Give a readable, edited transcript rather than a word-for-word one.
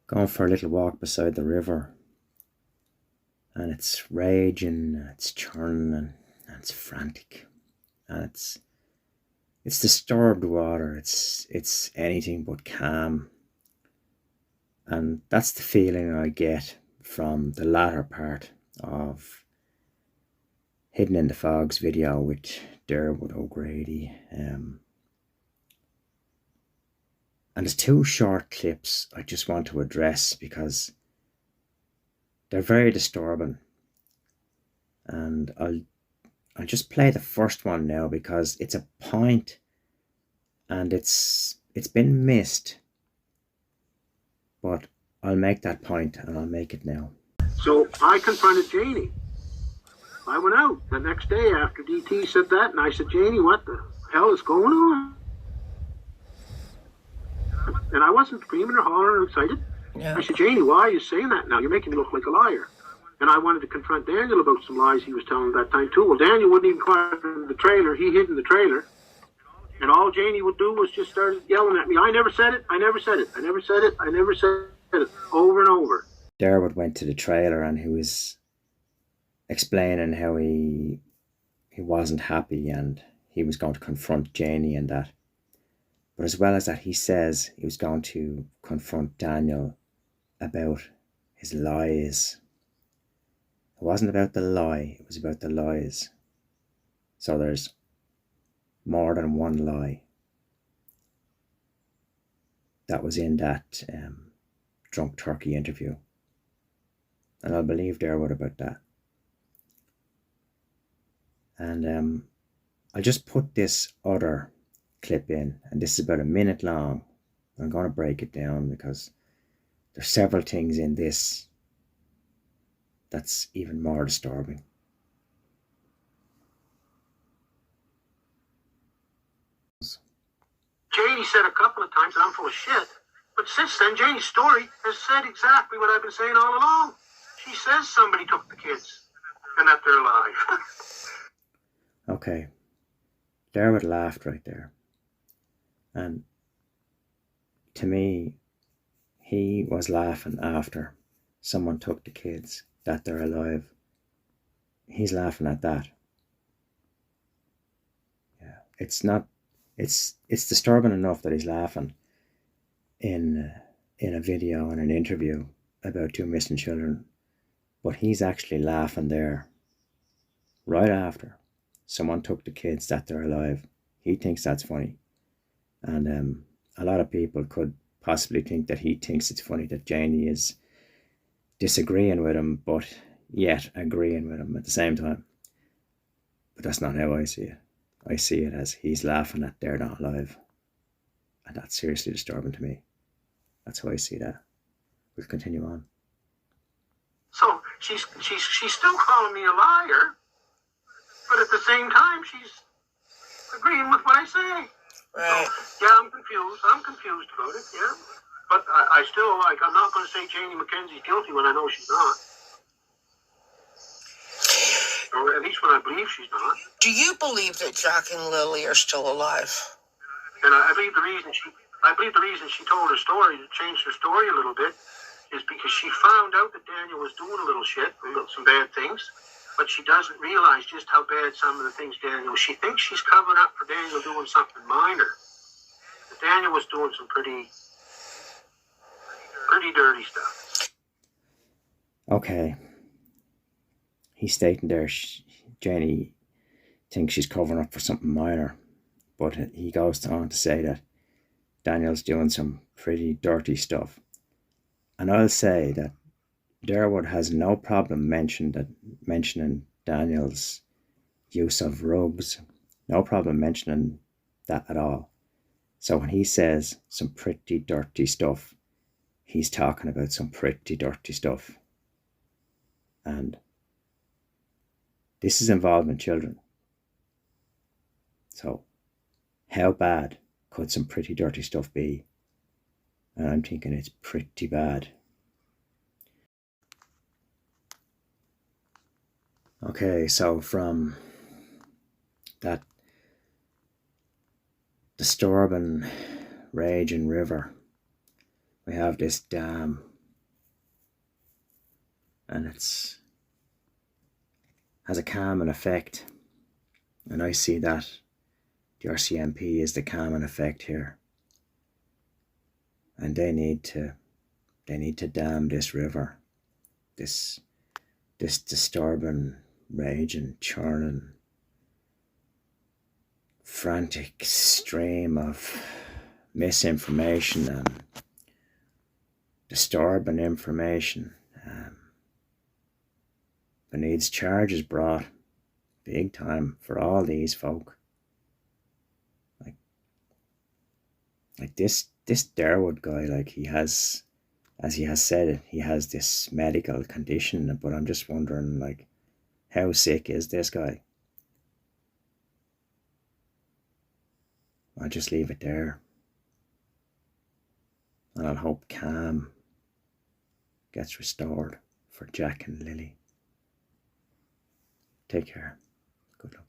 going for a little walk beside the river, and it's raging, it's churning, and it's frantic, and it's disturbed water. It's anything but calm, and that's the feeling I get from the latter part of Hidden in the Fog's video with Darwood O'Grady. And there's two short clips I just want to address because they're very disturbing. And I'll just play the first one now because it's a point and it's been missed. But I'll make that point and I'll make it now. So I confronted Janie. I went out the next day after DT said that, and I said, Janie, what the hell is going on? And I wasn't screaming or hollering or excited. Yeah. I said, Janie, why are you saying that now? You're making me look like a liar. And I wanted to confront Daniel about some lies he was telling that time too. Well, Daniel wouldn't even come out in the trailer. He hid in the trailer. And all Janie would do was just start yelling at me. I never said it. I never said it. I never said it. I never said it. Over and over. Darwood went to the trailer and he was explaining how he wasn't happy and he was going to confront Janie and that. But as well as that, he says he was going to confront Daniel about his lies. It wasn't about the lie, it was about the lies. So there's more than one lie that was in that drunk turkey interview. And I'll believe Darwood about that. And I'll just put this other clip in, and this is about a minute long. I'm going to break it down because there's several things in this that's even more disturbing. Janie said a couple of times that I'm full of shit, but since then Janie's story has said exactly what I've been saying all along. She says somebody took the kids and that they're alive. Okay, Darwood laughed right there. And to me, he was laughing after someone took the kids, that they're alive. He's laughing at that. Yeah, it's disturbing enough that he's laughing in a video and an interview about two missing children, but he's actually laughing there right after someone took the kids, that they're alive. He thinks that's funny. And a lot of people could possibly think that he thinks it's funny that Janie is disagreeing with him, but yet agreeing with him at the same time. But that's not how I see it. I see it as he's laughing at they're not alive. And that's seriously disturbing to me. That's how I see that. We'll continue on. So she's still calling me a liar, but at the same time she's agreeing with what I say. Right. So, yeah, I'm confused about it, yeah. But I still, I'm not going to say Janie McKenzie's guilty when I know she's not. Or at least when I believe she's not. Do you believe that Jack and Lily are still alive? And I believe the reason she told her story, changed her story a little bit, is because she found out that Daniel was doing a little shit, some bad things, but she doesn't realize just how bad some of the things Daniel, she thinks she's covering up for Daniel doing something minor. But Daniel was doing some pretty dirty stuff. Okay. He's stating there, Janie thinks she's covering up for something minor, but he goes on to say that Daniel's doing some pretty dirty stuff. And I'll say that Darwood has no problem mentioning Daniel's use of rugs. No problem mentioning that at all. So when he says some pretty dirty stuff, he's talking about some pretty dirty stuff. And this is involving children. So how bad could some pretty dirty stuff be? And I'm thinking it's pretty bad. Okay, so from that disturbing, raging river, we have this dam and has a calming effect. And I see that the RCMP is the calming effect here. And they need to dam this river, this disturbing, raging, churning, frantic stream of misinformation and disturbing information. There needs charges brought big time for all these folk. Like this Darwood guy, like he has, as he has said, he has this medical condition, but I'm just wondering, like, how sick is this guy? I'll just leave it there. And I'll hope calm gets restored for Jack and Lily. Take care. Good luck.